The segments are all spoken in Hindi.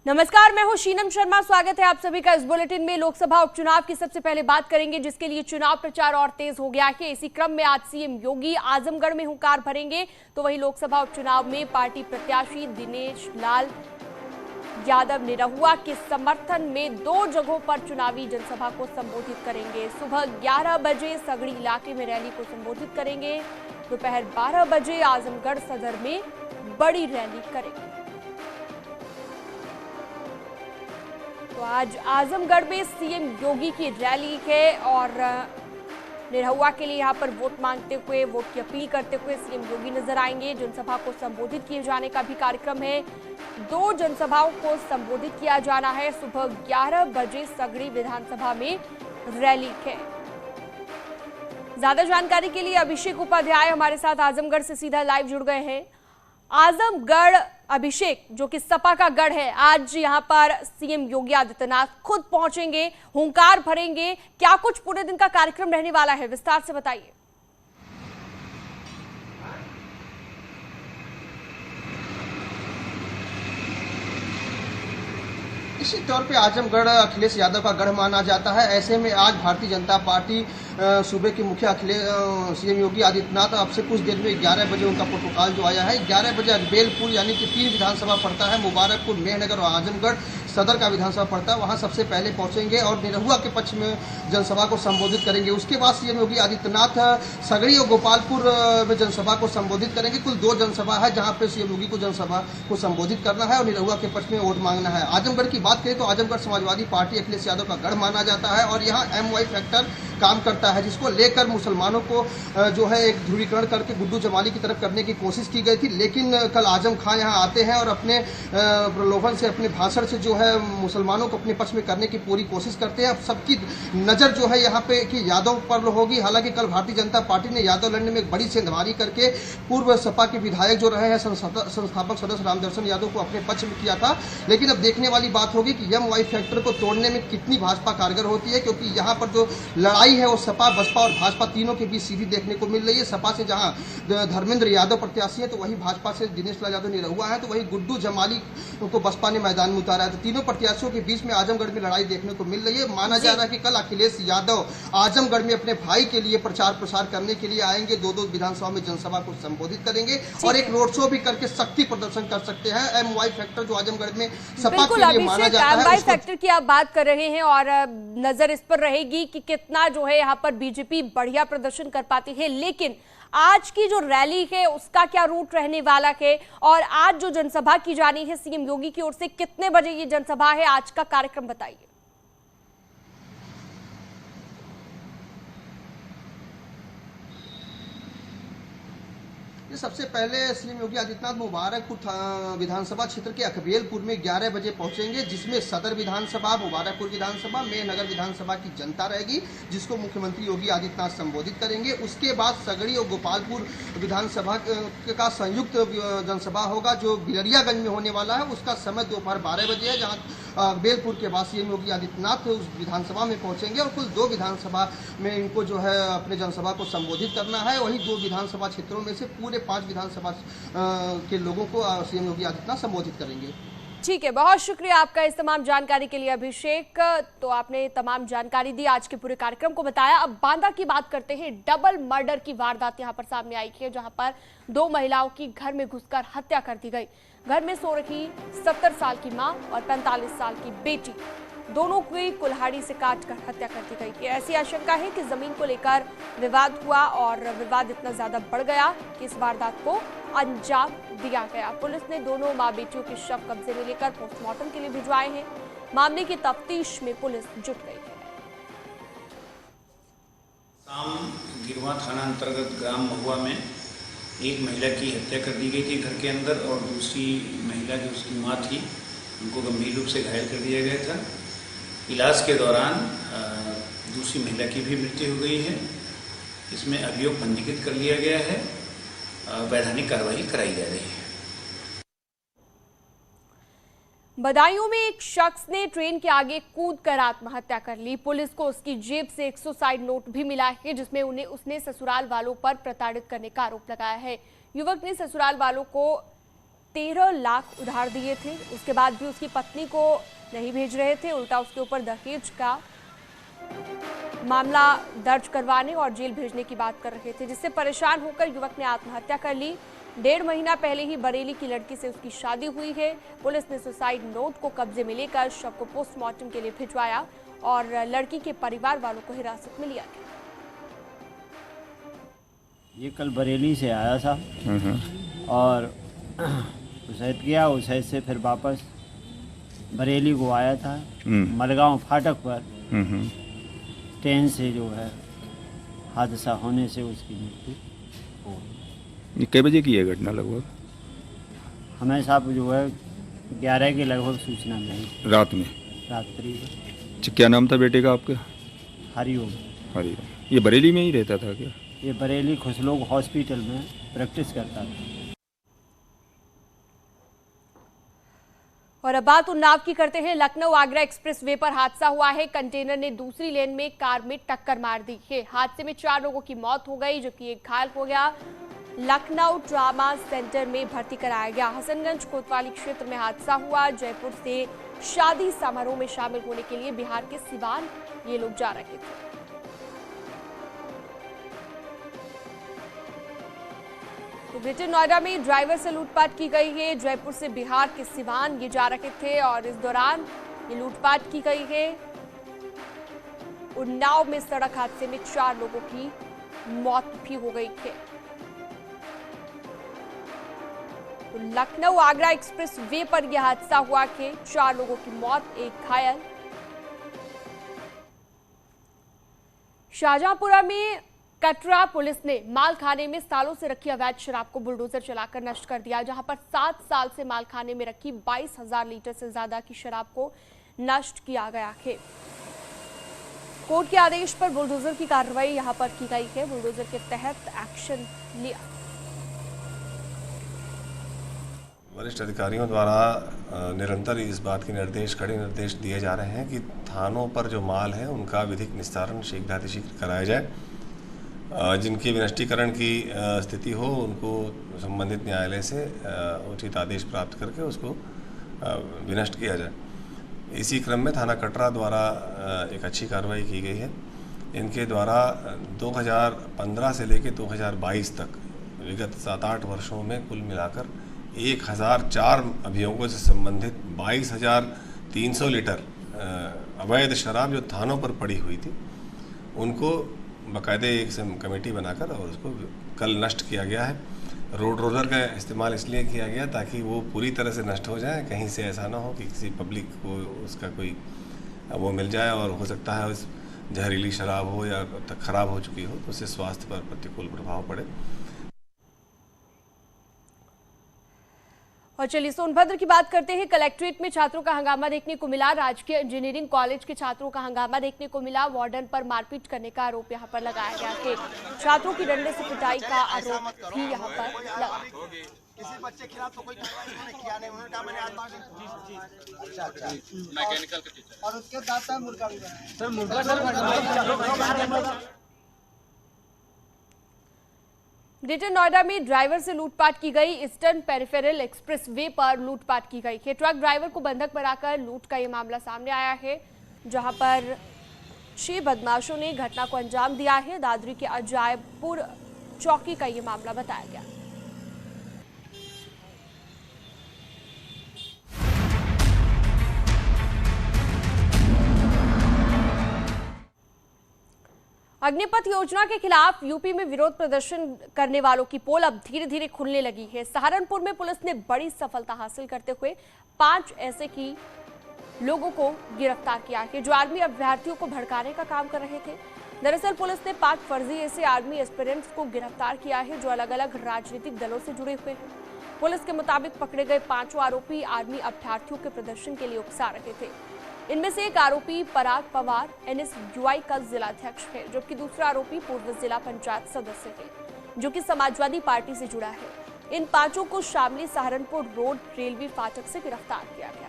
नमस्कार, मैं हूं शीनम शर्मा। स्वागत है आप सभी का इस बुलेटिन में। लोकसभा उपचुनाव की सबसे पहले बात करेंगे, जिसके लिए चुनाव प्रचार और तेज हो गया है। इसी क्रम में आज सीएम योगी आजमगढ़ में हुंकार भरेंगे, तो वहीं लोकसभा उपचुनाव में पार्टी प्रत्याशी दिनेश लाल यादव निरहुआ के समर्थन में 2 जगहों पर चुनावी जनसभा को संबोधित करेंगे। सुबह 11 बजे सगड़ी इलाके में रैली को संबोधित करेंगे, दोपहर 12 बजे आजमगढ़ सदर में बड़ी रैली करेंगे। तो आज आजमगढ़ में सीएम योगी की रैली है और निरहुआ के लिए यहां पर वोट मांगते हुए, वोट की अपील करते हुए सीएम योगी नजर आएंगे। जनसभा को संबोधित किए जाने का भी कार्यक्रम है। 2 जनसभाओं को संबोधित किया जाना है। सुबह 11 बजे सगड़ी विधानसभा में रैली है। ज्यादा जानकारी के लिए अभिषेक उपाध्याय हमारे साथ आजमगढ़ से सीधा लाइव जुड़ गए हैं। आजमगढ़, अभिषेक, जो कि सपा का गढ़ है, आज यहां पर सीएम योगी आदित्यनाथ खुद पहुंचेंगे, हुंकार भरेंगे। क्या कुछ पूरे दिन का कार्यक्रम रहने वाला है, विस्तार से बताइए। निश्चित तौर पे आजमगढ़ अखिलेश यादव का गढ़ माना जाता है। ऐसे में आज भारतीय जनता पार्टी सूबे के मुखिया सीएम योगी आदित्यनाथ अब से कुछ देर में 11 बजे उनका प्रोटोकॉल जो आया है, 11 बजे अकबेलपुर यानी कि 3 विधानसभा पड़ता है, मुबारकपुर, मेहनगर और आजमगढ़ सदर का विधानसभा पड़ता है, वहां सबसे पहले पहुंचेंगे और निरहुआ के पक्ष में जनसभा को संबोधित करेंगे। उसके बाद सीएम योगी आदित्यनाथ सगड़ी और गोपालपुर में जनसभा को संबोधित करेंगे। कुल 2 जनसभा है जहां पे सीएम योगी को जनसभा को संबोधित करना है और निरहुआ के पक्ष में वोट मांगना है। आजमगढ़ की बात करें तो आजमगढ़ समाजवादी पार्टी अखिलेश यादव का गढ़ माना जाता है और यहाँ MY फैक्टर काम करता है, जिसको लेकर मुसलमानों को जो है एक ध्रुवीकरण करके गुड्डू जमाली की तरफ करने की कोशिश की गई थी। लेकिन कल आजम खान यहाँ आते हैं और अपने प्रलोभन से, अपने भाषण से जो है मुसलमानों को अपने पक्ष में करने की पूरी कोशिश करते हैं। अब सबकी नजर जो है यहाँ पे कि यादव पर होगी। हालांकि कल भारतीय जनता पार्टी ने यादव लड़ने में एक बड़ी सेंधमारी करके पूर्व सपा के विधायक जो रहे हैं संस्थापक सदस्य रामदर्शन यादव को अपने पक्ष में किया था। लेकिन अब देखने वाली बात होगी कि MY फैक्टर को तोड़ने में कितनी भाजपा कारगर होती है, क्योंकि यहाँ पर जो लड़ाई है वो सपा, बसपा और भाजपा तीनों के बीच सीधी देखने को मिल रही है। सपा से जहां धर्मेंद्र यादव प्रत्याशी है तो वही भाजपा से दिनेश लाल यादव निरहुआ है, तो वही गुड्डू जमाली को बसपा ने मैदान में उतारा है। तो तीनों प्रत्याशियों के बीच में आजमगढ़ में लड़ाई देखने को मिल रही है। माना जा रहा है कि कल अखिलेश यादव आजमगढ़ में अपने भाई के लिए प्रचार प्रसार करने के लिए आएंगे। 2 विधानसभा में जनसभा को संबोधित करेंगे और एक रोड शो भी करके शक्ति प्रदर्शन कर सकते हैं। MY फैक्टर जो आजमगढ़ में सपा के लिए माना जाता है, MY फैक्टर की आप बात कर रहे हैं और नजर इस पर रहेगी कि कितना जो है यहाँ पर बीजेपी बढ़िया प्रदर्शन कर पाती है। लेकिन आज की जो रैली है उसका क्या रूट रहने वाला है और आज जो जनसभा की जानी है सीएम योगी की ओर से, कितने बजे ये जनसभा है, आज का कार्यक्रम बताइए। सबसे पहले सीएम योगी आदित्यनाथ मुबारकपुर विधानसभा क्षेत्र के अकबेलपुर में 11 बजे पहुंचेंगे, जिसमें सदर विधानसभा, मुबारकपुर विधानसभा, मेहनगर विधानसभा की जनता रहेगी, जिसको मुख्यमंत्री योगी आदित्यनाथ संबोधित करेंगे। उसके बाद सगड़ी और गोपालपुर विधानसभा का संयुक्त जनसभा होगा जो बिलरियागंज में होने वाला है। उसका समय दोपहर 12 बजे है, जहाँ अकबेलपुर के बाद सीएम योगी आदित्यनाथ उस विधानसभा में पहुंचेंगे और कुल 2 विधानसभा में इनको जो है अपने जनसभा को संबोधित करना है। वहीं 2 विधानसभा क्षेत्रों में से पूरे 5 विधानसभा के लोगों को सीएम योगी आदित्यनाथ संबोधित करेंगे। ठीक है, बहुत शुक्रिया आपका इस तमाम जानकारी के लिए अभिषेक। तो आपने तमाम जानकारी दी, आज के पूरे कार्यक्रम को बताया। अब बांदा की बात करते हैं। डबल मर्डर की वारदात यहां पर सामने आई है, जहां पर 2 महिलाओं की घर में घुसकर हत्या कर दी गई। घर में सो रही 70 साल की मां और 45 साल की बेटी, दोनों की कुल्हाड़ी से काटकर हत्या कर दी गई। ऐसी आशंका है कि जमीन को लेकर विवाद हुआ और विवाद इतना ज्यादा बढ़ गया कि इस वारदात को अंजाम दिया गया। पुलिस ने दोनों मां बेटियों के शव कब्जे में लेकर पोस्टमार्टम के लिए भिजवाए हैं। मामले की तफ्तीश में पुलिस जुट गई है। शाम गिरवा थाना अंतर्गत ग्राम महुआ में एक महिला की हत्या कर दी गई थी घर के अंदर, और दूसरी महिला जो उसकी मां थी उनको गंभीर रूप से घायल कर दिया गया था। इलाज के दौरान दूसरी महिला की भी मृत्यु हो गई है। इसमें अभियोग पंजीकृत कर लिया गया है, वैधानिक कार्रवाई कराई जा रही है। बदायूं में एक शख्स ने ट्रेन के आगे कूदकर आत्महत्या कर ली। पुलिस को उसकी जेब से 100 साइड नोट भी मिला है, जिसमें उसने ससुराल वालों पर प्रताड़ित करने का आरोप लगाया है। युवक ने ससुराल वालों को 13 लाख उधार दिए थे। उसके बाद भी उसकी पत्नी को नहीं भेज रहे थे, उल्टा उसके ऊपर दहेज का मामला दर्ज करवाने और जेल भेजने की बात कर रहे थे, जिससे परेशान होकर युवक ने आत्महत्या कर ली। 1.5 महीना पहले ही बरेली की लड़की से उसकी शादी हुई है। पुलिस ने सुसाइड नोट को कब्जे में लेकर शव को पोस्टमार्टम के लिए भिजवाया और लड़की के परिवार वालों को हिरासत में लिया गया। ये कल बरेली से आया था और उसैद किया, उसैद से फिर वापस बरेली को आया था। मलगांव फाटक पर ट्रेन से जो है हादसा होने से उसकी मृत्यु हो गई। ये कितने बजे की है घटना लगभग? हमें साहब जो है 11 के लगभग सूचना मिली रात में, रात्रि। अच्छा, क्या नाम था बेटे का आपके? हरिओम। हरिओम। ये बरेली में ही रहता था क्या? ये बरेली खुशलोक हॉस्पिटल में प्रैक्टिस करता था। और अब बात उन्नाव की करते हैं। लखनऊ आगरा एक्सप्रेस वे पर हादसा हुआ है। कंटेनर ने दूसरी लेन में कार में टक्कर मार दी है। हादसे में 4 लोगों की मौत हो गई, जबकि एक घायल हो गया। लखनऊ ट्रामा सेंटर में भर्ती कराया गया। हसनगंज कोतवाली क्षेत्र में हादसा हुआ। जयपुर से शादी समारोह में शामिल होने के लिए बिहार के सिवान ये लोग जा रहे थे। तो ग्रेटर नोएडा में ड्राइवर से लूटपाट की गई है। जयपुर से बिहार के सिवान ये जा रहे थे और इस दौरान ये लूटपाट की गई है। उन्नाव में सड़क हादसे में 4 लोगों की मौत भी हो गई है। तो लखनऊ आगरा एक्सप्रेस वे पर यह हादसा हुआ कि 4 लोगों की मौत, एक घायल। शाहजहांपुरा में कटरा पुलिस ने मालखाने में सालों से रखी अवैध शराब को बुलडोजर चलाकर नष्ट कर दिया, जहां पर 7 साल से मालखाने में रखी 22,000 लीटर से ज्यादा की शराब को नष्ट किया गया है। कोर्ट के आदेश पर बुलडोजर की कार्रवाई यहां पर की गई है। बुलडोजर के तहत एक्शन लिया। वरिष्ठ अधिकारियों द्वारा निरंतर इस बात के कड़े निर्देश दिए जा रहे हैं कि थानों पर जो माल है उनका विधिक निस्तारण शीघ्रातिशीघ्र कराया जाए। जिनकी विनष्टीकरण की स्थिति हो उनको संबंधित न्यायालय से उचित आदेश प्राप्त करके उसको विनष्ट किया जाए। इसी क्रम में थाना कटरा द्वारा एक अच्छी कार्रवाई की गई है। इनके द्वारा 2015 से लेकर 2022 तक विगत 7-8 वर्षों में कुल मिलाकर 1004 अभियोगों से संबंधित 22,300 लीटर अवैध शराब जो थानों पर पड़ी हुई थी उनको बाकायदे एक कमेटी बनाकर और उसको कल नष्ट किया गया है। रोड रोलर का इस्तेमाल इसलिए किया गया ताकि वो पूरी तरह से नष्ट हो जाए, कहीं से ऐसा ना हो कि किसी पब्लिक को उसका कोई वो मिल जाए और हो सकता है उस जहरीली शराब हो या ख़राब हो चुकी हो तो उससे स्वास्थ्य पर प्रतिकूल प्रभाव पड़े। और चलिए सोनभद्र की बात करते हैं। कलेक्ट्रेट में छात्रों का हंगामा देखने को मिला। राजकीय इंजीनियरिंग कॉलेज के छात्रों का हंगामा देखने को मिला। वार्डन पर मारपीट करने का आरोप यहां पर लगाया गया है। छात्रों की डंडे से पिटाई का आरोप भी यहां पर लगा। किसी बच्चे के खिलाफ तो कोई कार्रवाई उन्होंने किया नहीं। उन्होंने कहा मैंने आत्महत्या। अच्छा मैकेनिकल के टीचर और उसके साथ साथ मुर्गा भी सर मुर्गा। ग्रेटर नोएडा में ड्राइवर से लूटपाट की गई। ईस्टर्न पेरिफेरल एक्सप्रेस वे पर लूटपाट की गई है। ट्रक ड्राइवर को बंधक बनाकर लूट का यह मामला सामने आया है, जहां पर 6 बदमाशों ने घटना को अंजाम दिया है। दादरी के अजायबपुर चौकी का यह मामला बताया गया। अग्निपथ योजना के खिलाफ यूपी में विरोध प्रदर्शन करने वालों की पोल अब धीरे धीरे खुलने लगी है। सहारनपुर में पुलिस ने बड़ी सफलता हासिल करते हुए 5 ऐसे की लोगों को गिरफ्तार किया है जो आर्मी अभ्यर्थियों को भड़काने का काम कर रहे थे। दरअसल पुलिस ने 5 फर्जी ऐसे आर्मी एस्पिरेंट्स को गिरफ्तार किया है जो अलग अलग राजनीतिक दलों से जुड़े हुए हैं। पुलिस के मुताबिक पकड़े गए 5 आरोपी आर्मी अभ्यर्थियों के प्रदर्शन के लिए उकसा रहे थे। इनमें से एक आरोपी पराग पवार NSUI का जिलाध्यक्ष है, जबकि दूसरा आरोपी पूर्व जिला पंचायत सदस्य है जो कि समाजवादी पार्टी से जुड़ा है। इन 5 को शामली सहारनपुर रोड रेलवे फाटक से गिरफ्तार किया गया।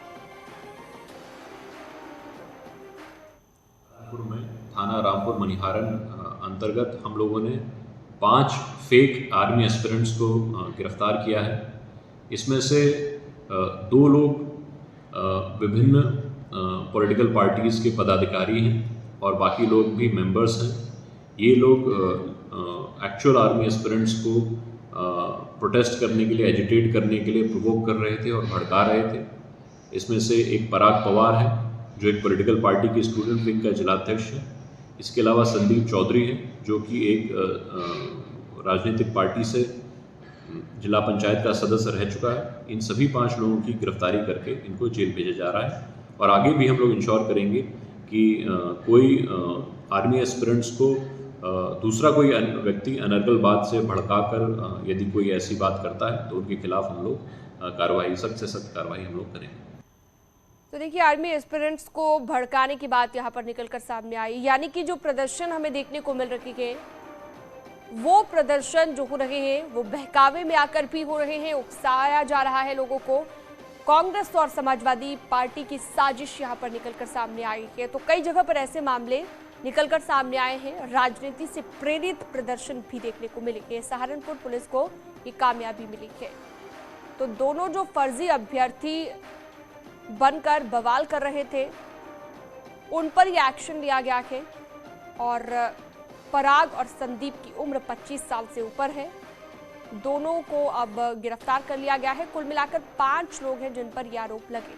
में थाना रामपुर मनिहारन अंतर्गत हम लोगों ने 5 फेक आर्मी एस्पिरेंट्स को गिरफ्तार किया है। इसमें से 2 लोग विभिन्न पॉलिटिकल पार्टीज़ के पदाधिकारी हैं और बाकी लोग भी मेंबर्स हैं। ये लोग एक्चुअल आर्मी एस्पिरेंट्स को प्रोटेस्ट करने के लिए, एजिटेट करने के लिए प्रोवोक कर रहे थे और भड़का रहे थे। इसमें से एक पराग पवार है जो एक पॉलिटिकल पार्टी की स्टूडेंट विंग का जिलाध्यक्ष है। इसके अलावा संदीप चौधरी है जो कि एक राजनीतिक पार्टी से जिला पंचायत का सदस्य रह चुका है। इन सभी 5 लोगों की गिरफ्तारी करके इनको जेल भेजा जा रहा है और आगे भी हम लोग इंश्योर करेंगे कि कोई आर्मी एस्पिरेंट्स को दूसरा कोई व्यक्ति अनर्गल बात से भड़काकर यदि कोई ऐसी बात करता है तो उनके खिलाफ हम लोग कार्रवाई, सख्त से सख्त कार्रवाई हम लोग करेंगे। तो देखिए, आर्मी एस्पिरेंट्स को भड़काने की बात यहाँ पर निकलकर सामने आई, यानी कि जो प्रदर्शन हमें देखने को मिल रही है वो प्रदर्शन जो हो रहे हैं वो बहकावे में आकर भी हो रहे हैं, उकसाया जा रहा है लोगों को। कांग्रेस और समाजवादी पार्टी की साजिश यहाँ पर निकलकर सामने आई है। तो कई जगह पर ऐसे मामले निकलकर सामने आए हैं, राजनीति से प्रेरित प्रदर्शन भी देखने को मिले हैं। सहारनपुर पुलिस को ये कामयाबी मिली है। तो दोनों जो फर्जी अभ्यर्थी बनकर बवाल कर रहे थे उन पर यह एक्शन लिया गया है और पराग और संदीप की उम्र 25 साल से ऊपर है। दोनों को अब गिरफ्तार कर लिया गया है। कुल मिलाकर 5 लोग हैं जिन पर यह आरोप लगे।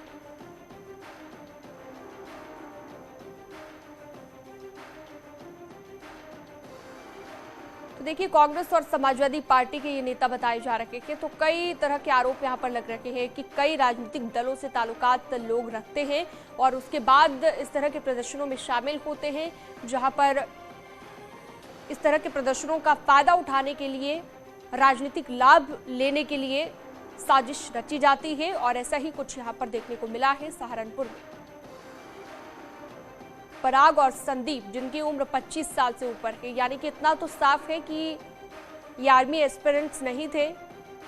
तो देखिए, कांग्रेस और समाजवादी पार्टी के ये नेता बताए जा रहे हैं। तो कई तरह के आरोप यहाँ पर लग रहे हैं कि कई राजनीतिक दलों से ताल्लुकात लोग रखते हैं और उसके बाद इस तरह के प्रदर्शनों में शामिल होते हैं, जहां पर इस तरह के प्रदर्शनों का फायदा उठाने के लिए, राजनीतिक लाभ लेने के लिए साजिश रची जाती है और ऐसा ही कुछ यहाँ पर देखने को मिला है सहारनपुर में। पराग और संदीप जिनकी उम्र 25 साल से ऊपर है, यानी कि इतना तो साफ है कि ये आर्मी एस्पिरेंट्स नहीं थे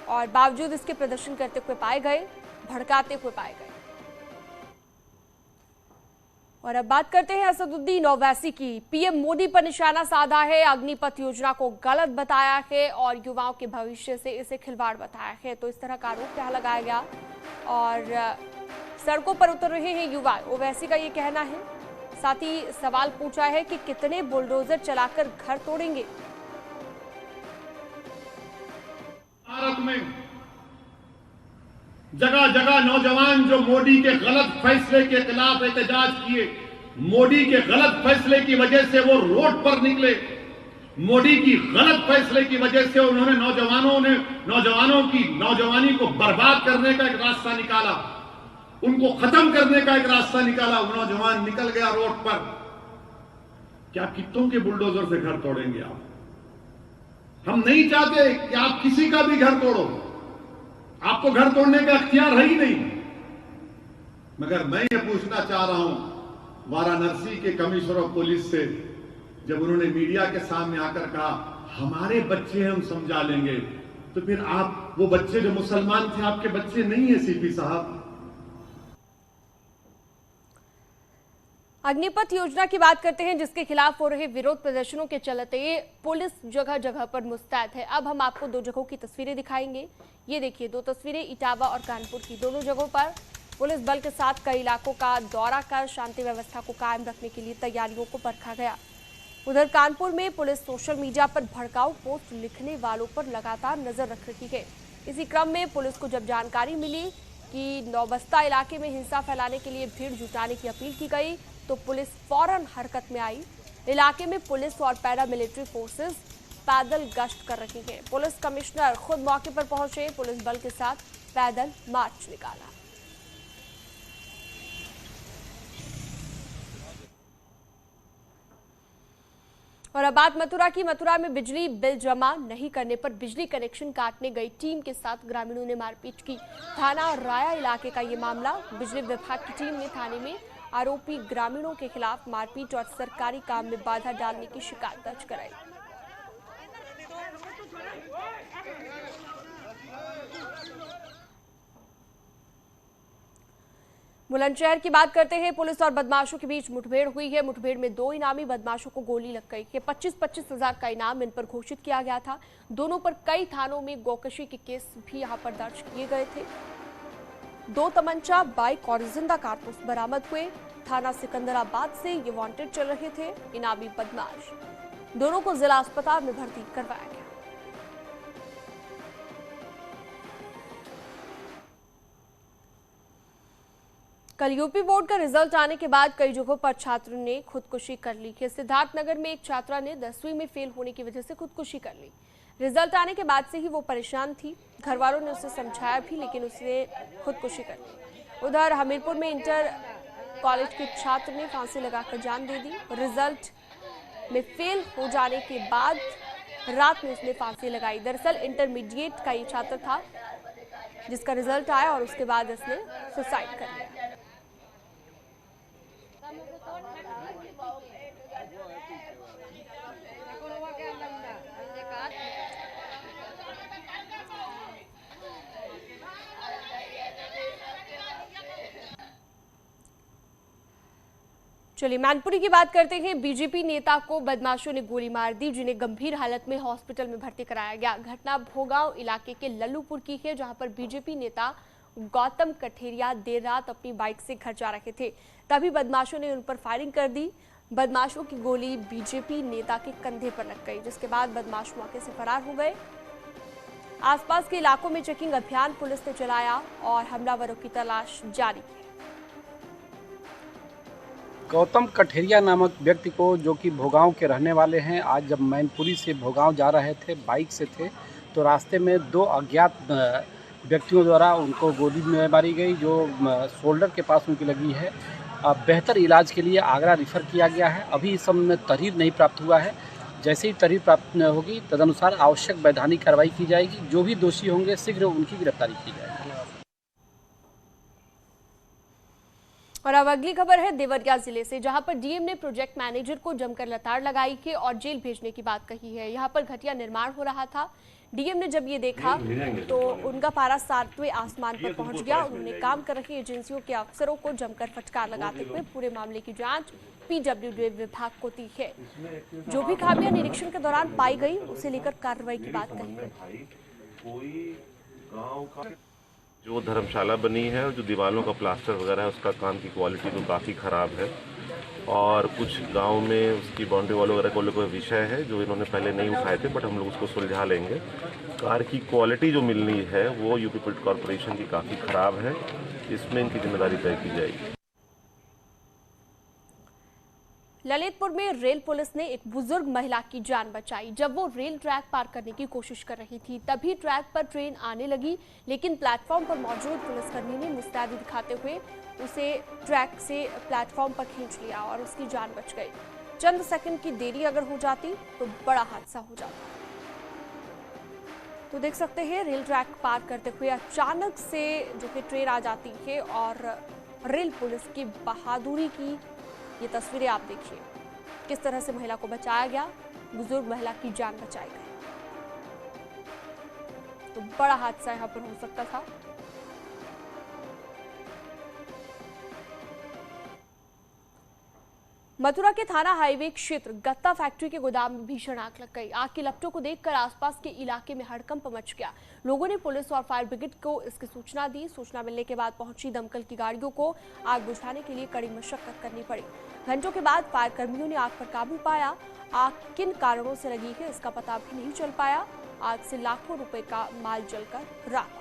और बावजूद इसके प्रदर्शन करते हुए पाए गए, भड़काते हुए पाए गए। और अब बात करते हैं असदुद्दीन ओवैसी की। पीएम मोदी पर निशाना साधा है, अग्निपथ योजना को गलत बताया है और युवाओं के भविष्य से इसे खिलवाड़ बताया है। तो इस तरह का आरोप यहाँ लगाया गया और सड़कों पर उतर रहे हैं युवा, ओवैसी का ये कहना है। साथ ही सवाल पूछा है कि कितने बुलडोजर चलाकर घर तोड़ेंगे। भारत में जगह जगह नौजवान जो मोदी के गलत फैसले के खिलाफ एहतजाज किए, मोदी के गलत फैसले की वजह से वो रोड पर निकले, मोदी की गलत फैसले की वजह से उन्होंने नौजवानों की नौजवानी को बर्बाद करने का एक रास्ता निकाला, उनको खत्म करने का एक रास्ता निकाला। नौजवान निकल गया रोड पर। क्या कितनों के बुलडोजर से घर तोड़ेंगे आप? हम नहीं चाहते कि आप किसी का भी घर तोड़ो, आपको घर तोड़ने का अख्तियार है ही नहीं। मगर मैं ये पूछना चाह रहा हूं वाराणसी के कमिश्नर ऑफ पुलिस से, जब उन्होंने मीडिया के सामने आकर कहा हमारे बच्चे हम समझा लेंगे, तो फिर आप वो बच्चे जो मुसलमान थे आपके बच्चे नहीं है सीपी साहब। अग्निपथ योजना की बात करते हैं, जिसके खिलाफ हो रहे विरोध प्रदर्शनों के चलते पुलिस जगह जगह पर मुस्तैद है। अब हम आपको 2 जगहों की तस्वीरें दिखाएंगे। ये देखिए 2 तस्वीरें इटावा और कानपुर की। दोनों जगहों पर पुलिस बल के साथ कई इलाकों का दौरा कर शांति व्यवस्था को कायम रखने के लिए तैयारियों को परखा गया। उधर कानपुर में पुलिस सोशल मीडिया पर भड़काऊ पोस्ट लिखने वालों पर लगातार नजर रख रही है। इसी क्रम में पुलिस को जब जानकारी मिली कि नौबस्ता इलाके में हिंसा फैलाने के लिए भीड़ जुटाने की अपील की गई, तो पुलिस फौरन हरकत में आई। इलाके में पुलिस और पैरामिलिट्री फोर्सेस पैदल गश्त कर रही हैं। पुलिस कमिश्नर खुद मौके पर पहुंचे, पुलिस बल के साथ पैदल मार्च निकाला। और अब बात मथुरा की। मथुरा में बिजली बिल जमा नहीं करने पर बिजली कनेक्शन काटने गई टीम के साथ ग्रामीणों ने मारपीट की। थाना राया इलाके का ये मामला। बिजली विभाग की टीम ने थाने में आरोपी ग्रामीणों के खिलाफ मारपीट और सरकारी काम में बाधा डालने की शिकायत दर्ज कराई। बुलंदशहर की बात करते हैं। पुलिस और बदमाशों के बीच मुठभेड़ हुई है। मुठभेड़ में 2 इनामी बदमाशों को गोली लग गई है। 25-25 हजार का इनाम इन पर घोषित किया गया था। दोनों पर कई थानों में गोकशी के केस भी यहां पर दर्ज किए गए थे। 2 तमंचा, बाइक और जिंदा कारतूस बरामद हुए। थाना सिकंदराबाद से ये वांटेड चल रहे थे इनामी बदमाश। दोनों को जिला अस्पताल में भर्ती करवाया गया। कल यूपी बोर्ड का रिजल्ट आने के बाद कई जगहों पर छात्रों ने खुदकुशी कर ली है। सिद्धार्थनगर में एक छात्रा ने 10वीं में फेल होने की वजह से खुदकुशी कर ली। रिजल्ट आने के बाद से ही वो परेशान थी। घर वालों ने उसे समझाया भी, लेकिन उसने खुदकुशी कर ली। उधर हमीरपुर में इंटर कॉलेज के छात्र ने फांसी लगाकर जान दे दी। रिजल्ट में फेल हो जाने के बाद रात में उसने फांसी लगाई। दरअसल इंटरमीडिएट का ये छात्र था जिसका रिजल्ट आया और उसके बाद इसने सुसाइड कर लिया। चलिए मैनपुरी की बात करते हैं। बीजेपी नेता को बदमाशों ने गोली मार दी, जिन्हें गंभीर हालत में हॉस्पिटल में भर्ती कराया गया। घटना भोगांव इलाके के लल्लूपुर की है, जहां पर बीजेपी नेता गौतम कठेरिया देर रात अपनी बाइक से घर जा रहे थे। तभी बदमाशों ने उन पर फायरिंग कर दी। बदमाशों की गोली बीजेपी नेता के कंधे पर लग गई, जिसके बाद बदमाश मौके से फरार हो गए। आसपास के इलाकों में चेकिंग अभियान पुलिस ने चलाया और हमलावरों की तलाश जारी की। गौतम कठेरिया नामक व्यक्ति को, जो कि भोगांव के रहने वाले हैं, आज जब मैनपुरी से भोगांव जा रहे थे, बाइक से थे, तो रास्ते में 2 अज्ञात व्यक्तियों द्वारा उनको गोली मारी गई, जो शोल्डर के पास उनकी लगी है। बेहतर इलाज के लिए आगरा रिफ़र किया गया है। अभी इस समय तहरीर नहीं प्राप्त हुआ है। जैसे ही तहरीर प्राप्त होगी तदनुसार आवश्यक वैधानिक कार्रवाई की जाएगी। जो भी दोषी होंगे शीघ्र उनकी गिरफ्तारी की जाएगी। और अब अगली खबर है देवरिया जिले से, जहां पर डीएम ने प्रोजेक्ट मैनेजर को जमकर लताड़ लगाई है और जेल भेजने की बात कही है। यहां पर घटिया निर्माण हो रहा था। डीएम ने जब ये देखा तो उनका पारा 7वें आसमान पर पहुंच गया। उन्होंने काम कर रही एजेंसियों के अफसरों को जमकर फटकार लगाते हुए पूरे मामले की जांच पीडब्ल्यूडी विभाग को दी है। जो भी खामियां निरीक्षण के दौरान पाई गई, उसे लेकर कार्रवाई की बात कही गई। जो धर्मशाला बनी है और जो दीवारों का प्लास्टर वगैरह है, उसका काम की क्वालिटी तो काफ़ी ख़राब है। और कुछ गांव में उसकी बाउंड्री वॉल वगैरह को लेकर विषय है जो इन्होंने पहले नहीं उठाए थे, बट हम लोग उसको सुलझा लेंगे। कार की क्वालिटी जो मिलनी है वो यूपी पुलिस कॉरपोरेशन की काफ़ी ख़राब है। इसमें इनकी जिम्मेदारी तय की जाएगी। ललितपुर में रेल पुलिस ने एक बुजुर्ग महिला की जान बचाई। जब वो रेल ट्रैक पार करने की कोशिश कर रही थी, तभी ट्रैक पर ट्रेन आने लगी, लेकिन प्लेटफॉर्म पर मौजूद पुलिसकर्मी ने मुस्तैदी दिखाते हुए उसे ट्रैक से प्लेटफॉर्म पर खींच लिया और उसकी जान बच गई। चंद सेकंड की देरी अगर हो जाती तो बड़ा हादसा हो जाता। तो देख सकते हैं रेल ट्रैक पार करते हुए अचानक से जो कि ट्रेन आ जाती है और रेल पुलिस की बहादुरी की ये तस्वीरें आप देखिए, किस तरह से महिला को बचाया गया, बुजुर्ग महिला की जान बचाई गई। तो बड़ा हादसा यहां पर हो सकता था। मथुरा के थाना हाईवे क्षेत्र गत्ता फैक्ट्री के गोदाम में भीषण आग लग गई। आग की लपटों को देखकर आसपास के इलाके में हड़कंप मच गया। लोगों ने पुलिस और फायर ब्रिगेड को इसकी सूचना दी। सूचना मिलने के बाद पहुंची दमकल की गाड़ियों को आग बुझाने के लिए कड़ी मशक्कत करनी पड़ी। घंटों के बाद फायर कर्मियों ने आग पर काबू पाया। आग किन कारणों से लगी है इसका पता भी नहीं चल पाया। आग से लाखों रुपए का माल जलकर राख।